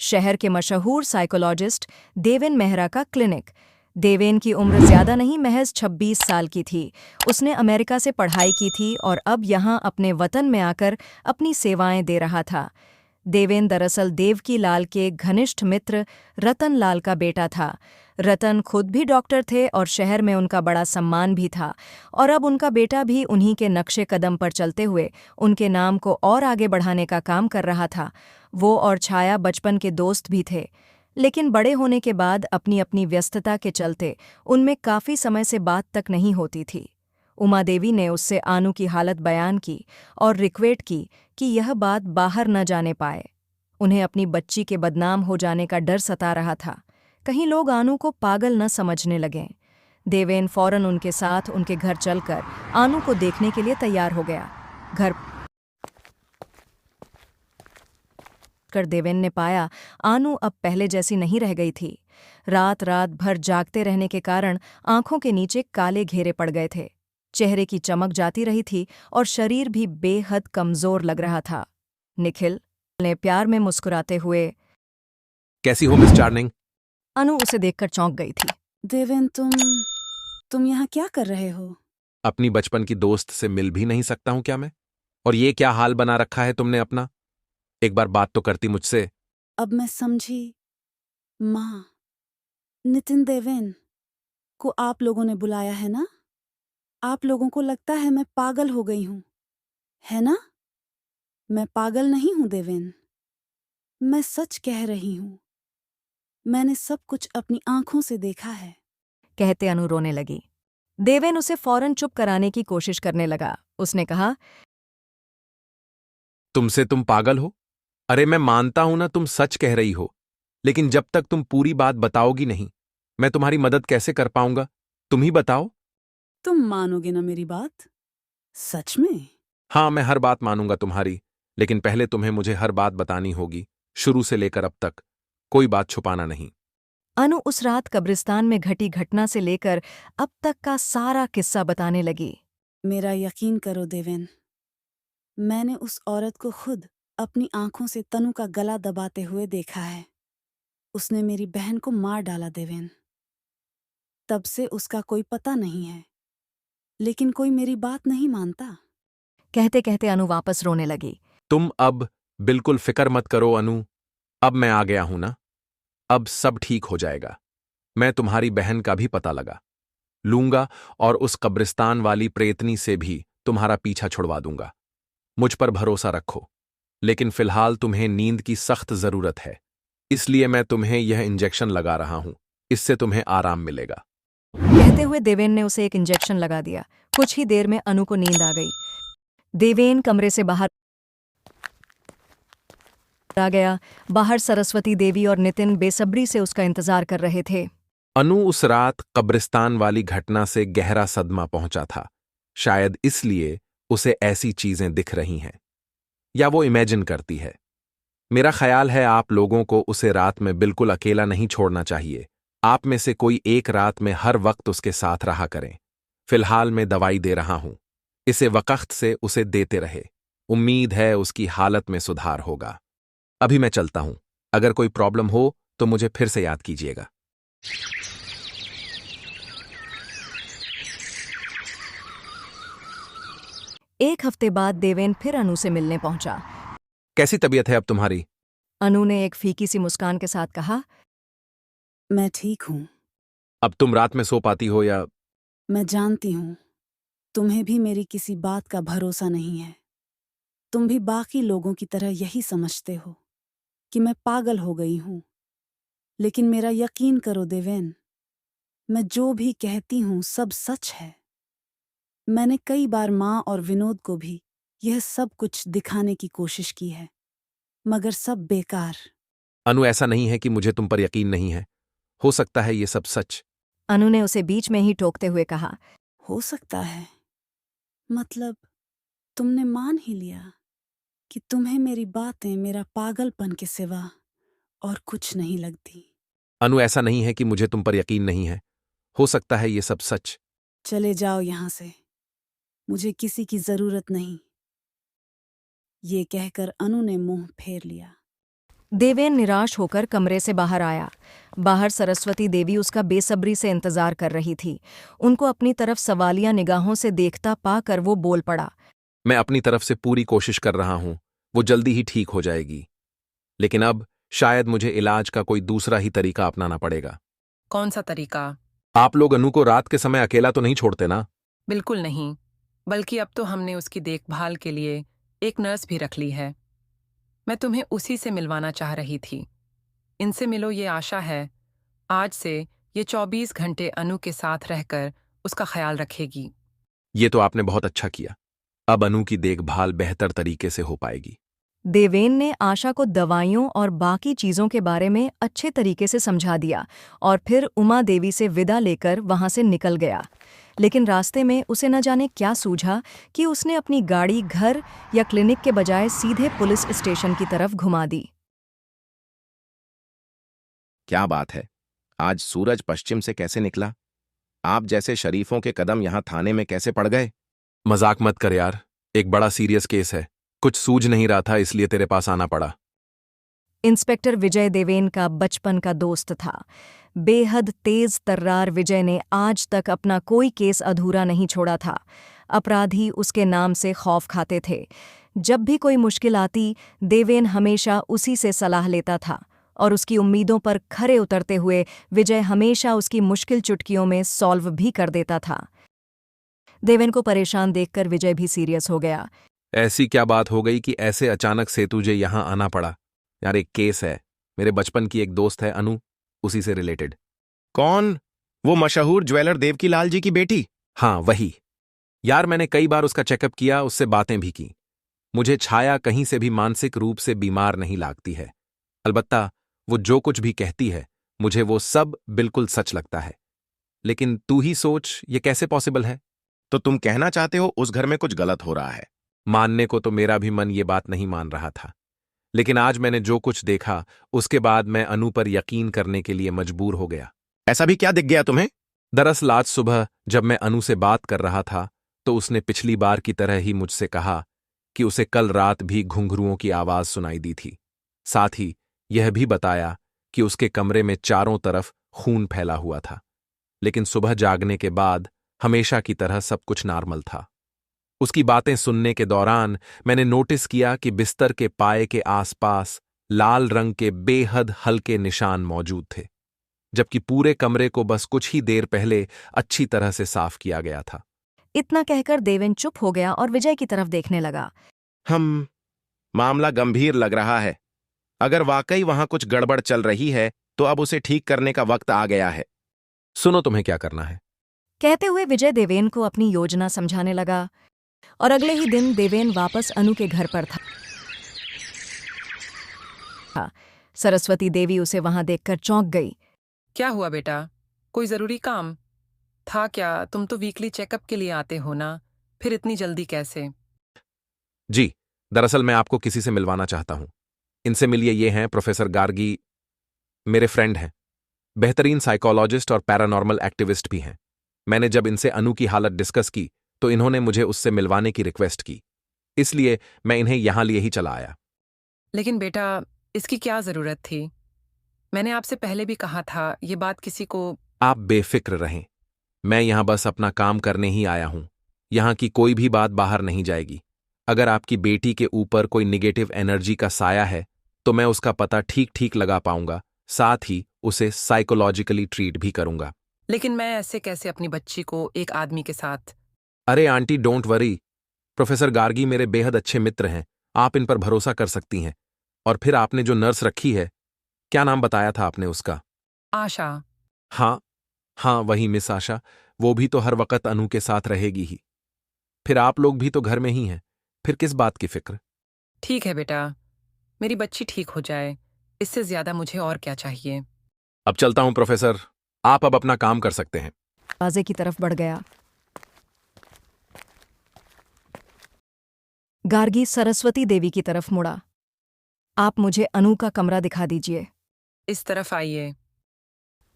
शहर के मशहूर साइकोलॉजिस्ट देवेन मेहरा का क्लिनिक। देवेन की उम्र ज्यादा नहीं, महज 26 साल की थी। उसने अमेरिका से पढ़ाई की थी और अब यहाँ अपने वतन में आकर अपनी सेवाएं दे रहा था। देवेन दरअसल देवकी लाल के घनिष्ठ मित्र रतन लाल का बेटा था। रतन खुद भी डॉक्टर थे और शहर में उनका बड़ा सम्मान भी था, और अब उनका बेटा भी उन्हीं के नक्शे कदम पर चलते हुए उनके नाम को और आगे बढ़ाने का काम कर रहा था। वो और छाया बचपन के दोस्त भी थे, लेकिन बड़े होने के बाद अपनी अपनी व्यस्तता के चलते उनमें काफी समय से बात तक नहीं होती थी। उमा देवी ने उससे आनू की हालत बयान की और रिक्वेस्ट की कि यह बात बाहर न जाने पाए। उन्हें अपनी बच्ची के बदनाम हो जाने का डर सता रहा था, कहीं लोग आनू को पागल न समझने लगें। देवेन फौरन उनके साथ उनके घर चलकर आनू को देखने के लिए तैयार हो गया। घर कर देवेन ने पाया आनू अब पहले जैसी नहीं रह गई थी। रात रात भर जागते रहने के कारण आंखों के नीचे काले घेरे पड़ गए थे, चेहरे की चमक जाती रही थी और शरीर भी बेहद कमजोर लग रहा था। निखिल ने प्यार में मुस्कुराते हुए कैसी हो मिस चार्निंग? अनु उसे देखकर चौंक गई थी। देवेन, तुम यहाँ क्या कर रहे हो? अपनी बचपन की दोस्त से मिल भी नहीं सकता हूं क्या मैं? और ये क्या हाल बना रखा है तुमने अपना? एक बार बात तो करती मुझसे। अब मैं समझी। माँ, नितिन देवेन को आप लोगों ने बुलाया है ना? आप लोगों को लगता है मैं पागल हो गई हूँ, है ना? मैं पागल नहीं हूँ देवेन, मैं सच कह रही हूँ। मैंने सब कुछ अपनी आंखों से देखा है। कहते अनु रोने लगी। देवेन उसे फौरन चुप कराने की कोशिश करने लगा। उसने कहा, तुमसे तुम पागल हो? अरे मैं मानता हूं ना तुम सच कह रही हो, लेकिन जब तक तुम पूरी बात बताओगी नहीं, मैं तुम्हारी मदद कैसे कर पाऊंगा? तुम ही बताओ। तुम मानोगे ना मेरी बात? सच में? हाँ, मैं हर बात मानूंगा तुम्हारी, लेकिन पहले तुम्हें मुझे हर बात बतानी होगी, शुरू से लेकर अब तक। कोई बात छुपाना नहीं। अनु उस रात कब्रिस्तान में घटी घटना से लेकर अब तक का सारा किस्सा बताने लगी। मेरा यकीन करो देवेन, मैंने उस औरत को खुद अपनी आंखों से तनु का गला दबाते हुए देखा है। उसने मेरी बहन को मार डाला देवेन। तब से उसका कोई पता नहीं है, लेकिन कोई मेरी बात नहीं मानता। कहते कहते अनु वापस रोने लगी। तुम अब बिल्कुल फिक्र मत करो अनु, अब मैं आ गया हूं ना, अब सब ठीक हो जाएगा। मैं तुम्हारी बहन का भी पता लगा लूंगा और उस कब्रिस्तान वाली प्रेतनी से भी तुम्हारा पीछा छुड़वा दूंगा। मुझ पर भरोसा रखो, लेकिन फिलहाल तुम्हें नींद की सख्त जरूरत है, इसलिए मैं तुम्हें यह इंजेक्शन लगा रहा हूं। इससे तुम्हें आराम मिलेगा। कहते हुए देवेन ने उसे एक इंजेक्शन लगा दिया। कुछ ही देर में अनु को नींद आ गई। देवेन कमरे से बाहर आ गया। बाहर सरस्वती देवी और नितिन बेसब्री से उसका इंतजार कर रहे थे। अनु उस रात कब्रिस्तान वाली घटना से गहरा सदमा पहुंचा था। शायद इसलिए उसे ऐसी चीजें दिख रही हैं, या वो इमेजिन करती है। मेरा ख्याल है आप लोगों को उसे रात में बिल्कुल अकेला नहीं छोड़ना चाहिए। आप में से कोई एक रात में हर वक्त उसके साथ रहा करें। फिलहाल मैं दवाई दे रहा हूं, इसे वक्त से उसे देते रहे। उम्मीद है उसकी हालत में सुधार होगा। अभी मैं चलता हूं, अगर कोई प्रॉब्लम हो तो मुझे फिर से याद कीजिएगा। एक हफ्ते बाद देवेन फिर अनु से मिलने पहुंचा। कैसी तबीयत है अब तुम्हारी? अनु ने एक फीकी सी मुस्कान के साथ कहा, मैं ठीक हूँ। अब तुम रात में सो पाती हो या? मैं जानती हूँ तुम्हें भी मेरी किसी बात का भरोसा नहीं है। तुम भी बाकी लोगों की तरह यही समझते हो कि मैं पागल हो गई हूँ। लेकिन मेरा यकीन करो देवेन, मैं जो भी कहती हूँ सब सच है। मैंने कई बार माँ और विनोद को भी यह सब कुछ दिखाने की कोशिश की है, मगर सब बेकार। अनु, ऐसा नहीं है कि मुझे तुम पर यकीन नहीं है। हो सकता है ये सब सच। अनु ने उसे बीच में ही टोकते हुए कहा, हो सकता है मतलब तुमने मान ही लिया कि तुम्हें मेरी बातें मेरा पागलपन के सिवा और कुछ नहीं लगती। अनु, ऐसा नहीं है कि मुझे तुम पर यकीन नहीं है। हो सकता है ये सब सच। चले जाओ यहां से, मुझे किसी की जरूरत नहीं। ये कहकर अनु ने मुंह फेर लिया। देवेन निराश होकर कमरे से बाहर आया। बाहर सरस्वती देवी उसका बेसब्री से इंतजार कर रही थी। उनको अपनी तरफ सवालिया निगाहों से देखता पाकर वो बोल पड़ा। मैं अपनी तरफ से पूरी कोशिश कर रहा हूं, वो जल्दी ही ठीक हो जाएगी। लेकिन अब शायद मुझे इलाज का कोई दूसरा ही तरीका अपनाना पड़ेगा। कौन सा तरीका? आप लोग अनु को रात के समय अकेला तो नहीं छोड़ते ना? बिल्कुल नहीं, बल्कि अब तो हमने उसकी देखभाल के लिए एक नर्स भी रख ली है। मैं तुम्हें उसी से मिलवाना चाह रही थी। इनसे मिलो, ये आशा है आज से ये 24 घंटे अनु के साथ रहकर उसका ख्याल रखेगी। ये तो आपने बहुत अच्छा किया। अब अनु की देखभाल बेहतर तरीके से हो पाएगी। देवेन ने आशा को दवाइयों और बाकी चीज़ों के बारे में अच्छे तरीके से समझा दिया और फिर उमा देवी से विदा लेकर वहां से निकल गया। लेकिन रास्ते में उसे न जाने क्या सूझा कि उसने अपनी गाड़ी घर या क्लिनिक के बजाय सीधे पुलिस स्टेशन की तरफ घुमा दी। क्या बात है, आज सूरज पश्चिम से कैसे निकला? आप जैसे शरीफों के कदम यहां थाने में कैसे पड़ गए? मजाक मत कर यार, एक बड़ा सीरियस केस है। कुछ सूझ नहीं रहा था, इसलिए तेरे पास आना पड़ा। इंस्पेक्टर विजय देवेन का बचपन का दोस्त था। बेहद तेज तर्रार विजय ने आज तक अपना कोई केस अधूरा नहीं छोड़ा था। अपराधी उसके नाम से खौफ खाते थे। जब भी कोई मुश्किल आती, देवेन हमेशा उसी से सलाह लेता था और उसकी उम्मीदों पर खरे उतरते हुए विजय हमेशा उसकी मुश्किल चुटकियों में सॉल्व भी कर देता था। देवेन को परेशान देखकर विजय भी सीरियस हो गया। ऐसी क्या बात हो गई कि ऐसे अचानक से तुझे यहां आना पड़ा? यार एक केस है, मेरे बचपन की एक दोस्त है अनु, उसी से रिलेटेड। कौन? वो मशहूर ज्वेलर देवकीलाल जी की बेटी? हाँ वही। यार मैंने कई बार उसका चेकअप किया, उससे बातें भी की। मुझे छाया कहीं से भी मानसिक रूप से बीमार नहीं लागती है। अलबत्ता वो जो कुछ भी कहती है मुझे वो सब बिल्कुल सच लगता है। लेकिन तू ही सोच, ये कैसे पॉसिबल है? तो तुम कहना चाहते हो उस घर में कुछ गलत हो रहा है? मानने को तो मेरा भी मन ये बात नहीं मान रहा था, लेकिन आज मैंने जो कुछ देखा उसके बाद मैं अनु पर यकीन करने के लिए मजबूर हो गया। ऐसा भी क्या दिख गया तुम्हें? दरअसल आज सुबह जब मैं अनु से बात कर रहा था तो उसने पिछली बार की तरह ही मुझसे कहा कि उसे कल रात भी घुंघरुओं की आवाज सुनाई दी थी। साथ ही यह भी बताया कि उसके कमरे में चारों तरफ खून फैला हुआ था। लेकिन सुबह जागने के बाद हमेशा की तरह सब कुछ नॉर्मल था। उसकी बातें सुनने के दौरान मैंने नोटिस किया कि बिस्तर के पाए के आसपास लाल रंग के बेहद हल्के निशान मौजूद थे, जबकि पूरे कमरे को बस कुछ ही देर पहले अच्छी तरह से साफ किया गया था। इतना कहकर देवेन चुप हो गया और विजय की तरफ देखने लगा। मामला गंभीर लग रहा है। अगर वाकई वहां कुछ गड़बड़ चल रही है तो अब उसे ठीक करने का वक्त आ गया है। सुनो, तुम्हें क्या करना है? कहते हुए विजय देवेन को अपनी योजना समझाने लगा और अगले ही दिन देवेन वापस अनु के घर पर था। सरस्वती देवी उसे वहां देखकर चौंक गई। क्या हुआ बेटा, कोई जरूरी काम था क्या? तुम तो वीकली चेकअप के लिए आते हो ना, फिर इतनी जल्दी कैसे? जी, दरअसल मैं आपको किसी से मिलवाना चाहता हूं। इनसे मिलिए, ये हैं प्रोफेसर गार्गी, मेरे फ्रेंड हैं, बेहतरीन साइकोलॉजिस्ट और पैरानॉर्मल एक्टिविस्ट भी हैं। मैंने जब इनसे अनु की हालत डिस्कस की तो इन्होंने मुझे उससे मिलवाने की रिक्वेस्ट की, इसलिए मैं इन्हें यहां लिए ही चला आया। लेकिन बेटा, इसकी क्या जरूरत थी? मैंने आपसे पहले भी कहा था ये बात किसी को। आप बेफिक्र रहें, मैं यहां बस अपना काम करने ही आया हूं। यहां की कोई भी बात बाहर नहीं जाएगी। अगर आपकी बेटी के ऊपर कोई निगेटिव एनर्जी का साया है तो मैं उसका पता ठीक ठीक लगा पाऊंगा, साथ ही उसे साइकोलॉजिकली ट्रीट भी करूंगा। लेकिन मैं ऐसे कैसे अपनी बच्ची को एक आदमी के साथ? अरे aunty, don't worry. Professor Gargi मेरे बेहद अच्छे मित्र हैं, आप इन पर भरोसा कर सकती हैं। और फिर आपने जो नर्स रखी है, क्या नाम बताया था आपने उसका? आशा। हाँ हाँ, वही मिस आशा। वो भी तो हर वक्त अनु के साथ रहेगी ही। फिर आप लोग भी तो घर में ही हैं, फिर किस बात की फिक्र? ठीक है बेटा, मेरी बच्ची ठीक हो जाए, इससे ज्यादा मुझे और क्या चाहिए? अब चलता हूं प्रोफेसर, आप अब अपना काम कर सकते हैं। दरवाजे की तरफ बढ़ गया। गार्गी सरस्वती देवी की तरफ मुड़ा। आप मुझे अनु का कमरा दिखा दीजिए। इस तरफ आइए।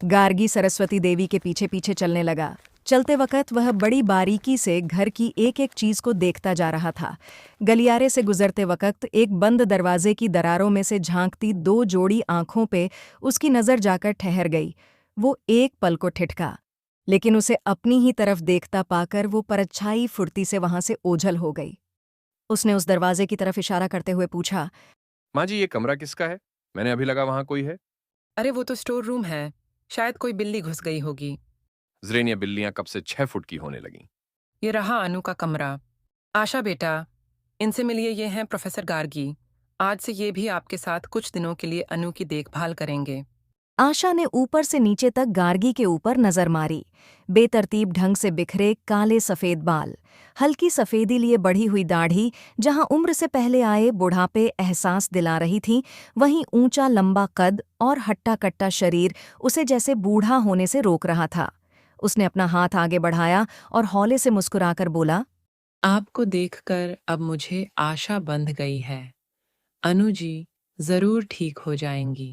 गार्गी सरस्वती देवी के पीछे पीछे चलने लगा। चलते वक्त वह बड़ी बारीकी से घर की एक एक चीज को देखता जा रहा था। गलियारे से गुजरते वक्त एक बंद दरवाजे की दरारों में से झांकती 2 जोड़ी आंखों पे उसकी नजर जाकर ठहर गई। वो एक पल को ठिठका, लेकिन उसे अपनी ही तरफ देखता पाकर वो परछाई फुर्ती से वहां से ओझल हो गई। उसने उस दरवाजे की तरफ इशारा करते हुए पूछा, माँ जी, ये कमरा किसका है? मैंने अभी लगा वहां कोई है। अरे वो तो स्टोर रूम है, शायद कोई बिल्ली घुस गई होगी। ज़रेन, ये बिल्लियां कब से 6 फुट की होने लगीं। ये रहा अनु का कमरा। आशा बेटा, इनसे मिलिए, ये हैं प्रोफेसर गार्गी। आज से ये भी आपके साथ कुछ दिनों के लिए अनु की देखभाल करेंगे। आशा ने ऊपर से नीचे तक गार्गी के ऊपर नजर मारी। बेतरतीब ढंग से बिखरे काले सफेद बाल, हल्की सफेदी लिए बढ़ी हुई दाढ़ी जहां उम्र से पहले आए बुढ़ापे एहसास दिला रही थी, वहीं ऊंचा लंबा कद और हट्टा कट्टा शरीर उसे जैसे बूढ़ा होने से रोक रहा था। उसने अपना हाथ आगे बढ़ाया और हौले से मुस्कुराकर बोला, आपको देखकर अब मुझे आशा बंध गई है। अनु जी जरूर ठीक हो जाएंगी।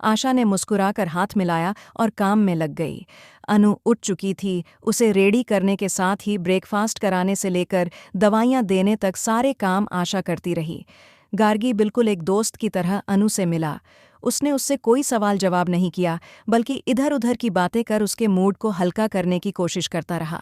आशा ने मुस्कुराकर हाथ मिलाया और काम में लग गई। अनु उठ चुकी थी। उसे रेडी करने के साथ ही ब्रेकफास्ट कराने से लेकर दवाइयां देने तक सारे काम आशा करती रही। गार्गी बिल्कुल एक दोस्त की तरह अनु से मिला। उसने उससे कोई सवाल जवाब नहीं किया, बल्कि इधर-उधर की बातें कर उसके मूड को हल्का करने की कोशिश करता रहा।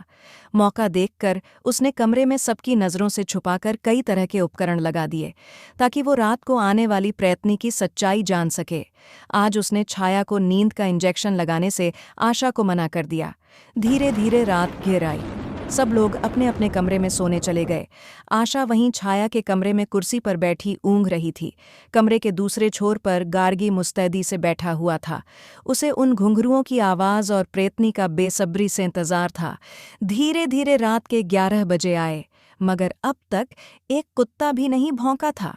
मौका देखकर उसने कमरे में सबकी नज़रों से छुपाकर कई तरह के उपकरण लगा दिए, ताकि वो रात को आने वाली प्रयत्नी की सच्चाई जान सके। आज उसने छाया को नींद का इंजेक्शन लगाने से आशा को मना कर दिया। धीरे-धीरे रात घिर आई। सब लोग अपने अपने कमरे में सोने चले गए। आशा वहीं छाया के कमरे में कुर्सी पर बैठी ऊँघ रही थी। कमरे के दूसरे छोर पर गार्गी मुस्तैदी से बैठा हुआ था। उसे उन घुंघरुओं की आवाज़ और प्रेतनी का बेसब्री से इंतजार था। धीरे-धीरे रात के 11 बजे आए, मगर अब तक एक कुत्ता भी नहीं भौंका था।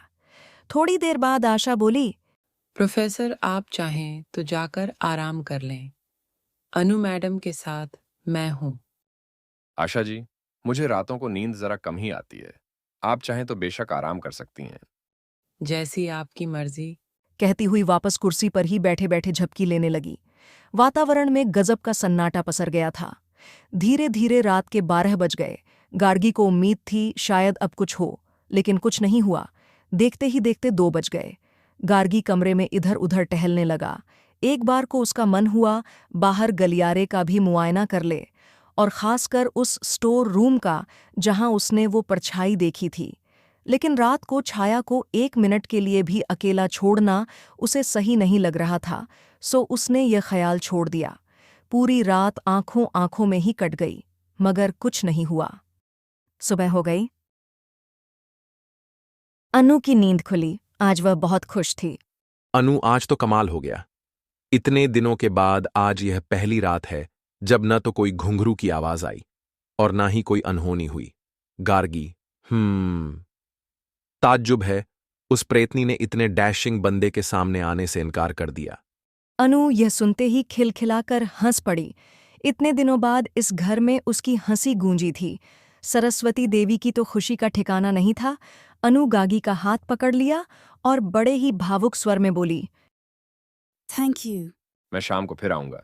थोड़ी देर बाद आशा बोली, प्रोफेसर, आप चाहें तो जाकर आराम कर लें। अनु मैडम के साथ मैं हूँ। आशा जी, मुझे रातों को नींद जरा कम ही आती है। आप चाहें तो बेशक आराम कर सकती हैं। जैसी आपकी मर्जी। कहती हुई वापस कुर्सी पर ही बैठे-बैठे झपकी लेने लगी। वातावरण में गजब का सन्नाटा पसर गया था। धीरे-धीरे रात के 12 बज गए। गार्गी को उम्मीद थी शायद अब कुछ हो, लेकिन कुछ नहीं हुआ। देखते ही देखते 2 बज गए। गार्गी कमरे में इधर-उधर टहलने लगा। एक बार को उसका मन हुआ बाहर गलियारे का भी मुआयना कर ले, और खासकर उस स्टोर रूम का जहां उसने वो परछाई देखी थी। लेकिन रात को छाया को 1 मिनट के लिए भी अकेला छोड़ना उसे सही नहीं लग रहा था, सो उसने ये ख्याल छोड़ दिया। पूरी रात आंखों आंखों में ही कट गई, मगर कुछ नहीं हुआ। सुबह हो गई। अनु की नींद खुली। आज वह बहुत खुश थी। अनु, आज तो कमाल हो गया। इतने दिनों के बाद आज यह पहली रात है जब न तो कोई घुंघरू की आवाज आई और ना ही कोई अनहोनी हुई। गार्गी, ताज्जुब है, उस प्रेतनी ने इतने डैशिंग बंदे के सामने आने से इनकार कर दिया। अनु यह सुनते ही खिलखिलाकर हंस पड़ी। इतने दिनों बाद इस घर में उसकी हंसी गूंजी थी। सरस्वती देवी की तो खुशी का ठिकाना नहीं था। अनु गागी का हाथ पकड़ लिया और बड़े ही भावुक स्वर में बोली, थैंक यू। मैं शाम को फिर आऊंगा।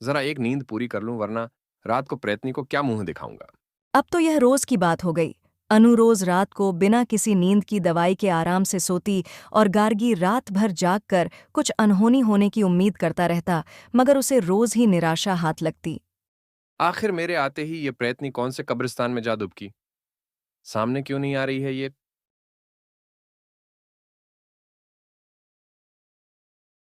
जरा एक नींद पूरी कर लूं, वरना रात को प्रेतनी को क्या मुंह दिखाऊंगा। अब तो यह रोज की बात हो गई। अनु रोज रात को बिना किसी नींद की दवाई के आराम से सोती और गार्गी रात भर जागकर कुछ अनहोनी होने की उम्मीद करता रहता, मगर उसे रोज ही निराशा हाथ लगती। आखिर मेरे आते ही ये प्रेतनी कौन से कब्रिस्तान में जा डुबकी? सामने क्यों नहीं आ रही है ये?